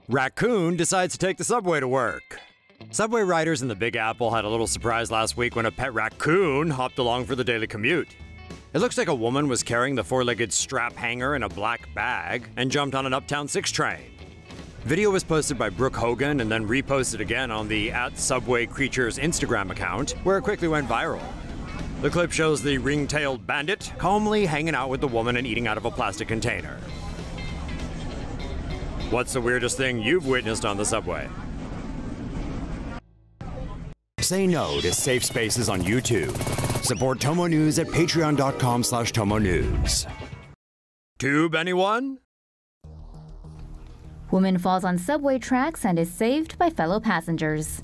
Raccoon decides to take the subway to work. Subway riders in the Big Apple had a little surprise last week when a pet raccoon hopped along for the daily commute. It looks like a woman was carrying the four-legged straphanger in a black bag and jumped on an Uptown 6 train. Video was posted by Brooke Hogan and then reposted again on the @SubwayCreatures Instagram account, where it quickly went viral. The clip shows the ringtailed bandit calmly hanging out with the woman and eating out of a plastic container. What's the weirdest thing you've witnessed on the subway? Say no to safe spaces on YouTube. Support TomoNews at patreon.com/TomoNews. Tube anyone? Woman falls on subway tracks and is saved by fellow passengers.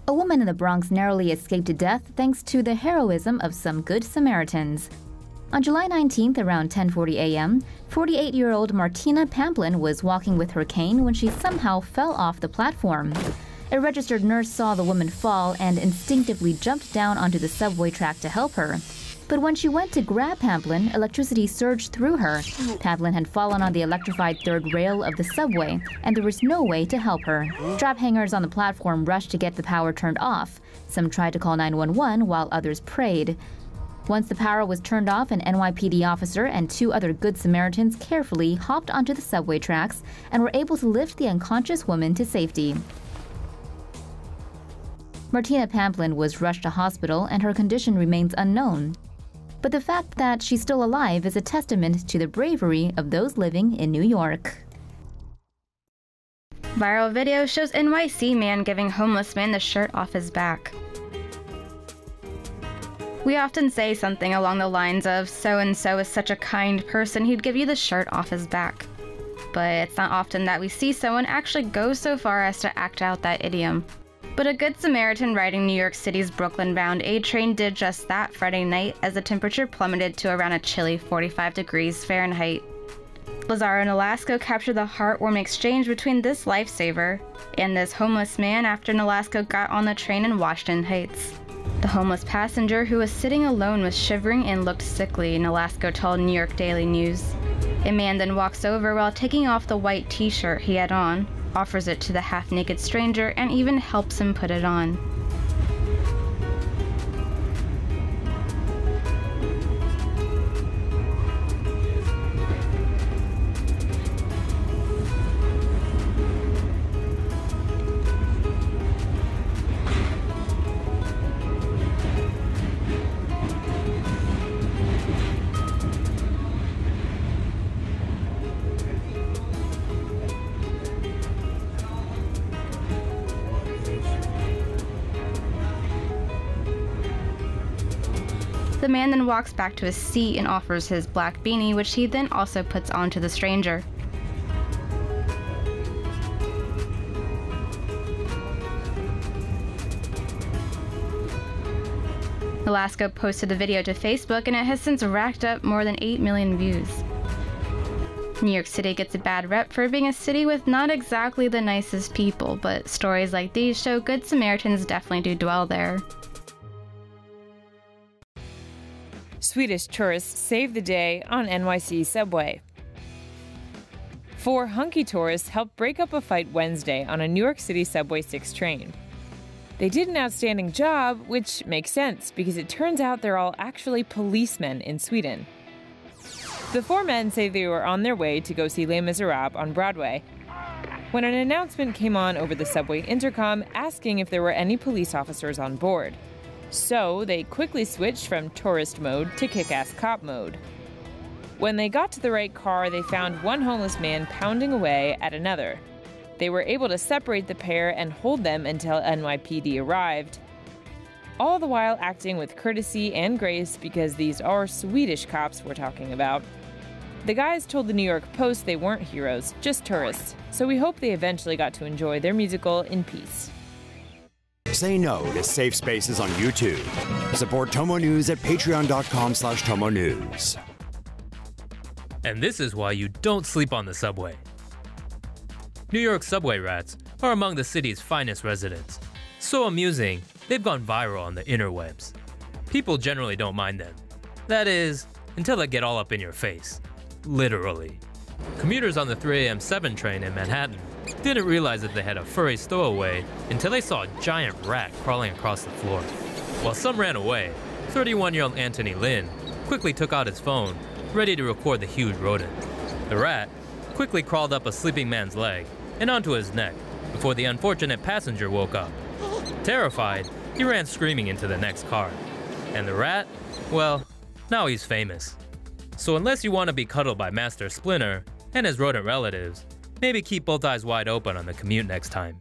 A woman in the Bronx narrowly escaped to death thanks to the heroism of some good Samaritans. On July 19th, around 10:40 a.m., 48-year-old Martina Pamplin was walking with her cane when she somehow fell off the platform. A registered nurse saw the woman fall and instinctively jumped down onto the subway track to help her. But when she went to grab Pamplin, electricity surged through her. Pamplin had fallen on the electrified third rail of the subway, and there was no way to help her. Strap hangers on the platform rushed to get the power turned off. Some tried to call 911 while others prayed. Once the power was turned off, an NYPD officer and two other Good Samaritans carefully hopped onto the subway tracks and were able to lift the unconscious woman to safety. Martina Pamplin was rushed to hospital and her condition remains unknown. But the fact that she's still alive is a testament to the bravery of those living in New York. Viral video shows NYC man giving homeless man the shirt off his back. We often say something along the lines of, so-and-so is such a kind person, he'd give you the shirt off his back. But it's not often that we see someone actually go so far as to act out that idiom. But a Good Samaritan riding New York City's Brooklyn-bound A train did just that Friday night as the temperature plummeted to around a chilly 45 degrees Fahrenheit. Lazaro and Alaska captured the heartwarming exchange between this lifesaver and this homeless man after Alaska got on the train in Washington Heights. The homeless passenger who was sitting alone was shivering and looked sickly, Alaska told New York Daily News. A man then walks over while taking off the white t-shirt he had on, offers it to the half-naked stranger, and even helps him put it on. The man then walks back to his seat and offers his black beanie, which he then also puts onto the stranger. Alaska posted the video to Facebook and it has since racked up more than 8 million views. New York City gets a bad rep for being a city with not exactly the nicest people, but stories like these show Good Samaritans definitely do dwell there. Swedish tourists saved the day on NYC subway. 4 hunky tourists helped break up a fight Wednesday on a New York City Subway 6 train. They did an outstanding job, which makes sense because it turns out they're all actually policemen in Sweden. The 4 men say they were on their way to go see Les Miserables on Broadway when an announcement came on over the subway intercom asking if there were any police officers on board. So they quickly switched from tourist mode to kick-ass cop mode. When they got to the right car, they found one homeless man pounding away at another. They were able to separate the pair and hold them until NYPD arrived, all the while acting with courtesy and grace because these are Swedish cops we're talking about. The guys told the New York Post they weren't heroes, just tourists, so we hope they eventually got to enjoy their musical in peace. Say no to safe spaces on YouTube. Support TomoNews at patreon.com/TomoNews. And this is why you don't sleep on the subway. New York subway rats are among the city's finest residents. So amusing, they've gone viral on the interwebs. People generally don't mind them. That is, until they get all up in your face. Literally. Commuters on the 3 a.m. 7 train in Manhattan didn't realize that they had a furry stowaway until they saw a giant rat crawling across the floor. While some ran away, 31-year-old Anthony Lin quickly took out his phone, ready to record the huge rodent. The rat quickly crawled up a sleeping man's leg and onto his neck before the unfortunate passenger woke up. Terrified, he ran screaming into the next car. And the rat? Well, now he's famous. So unless you want to be cuddled by Master Splinter and his rodent relatives, maybe keep both eyes wide open on the commute next time.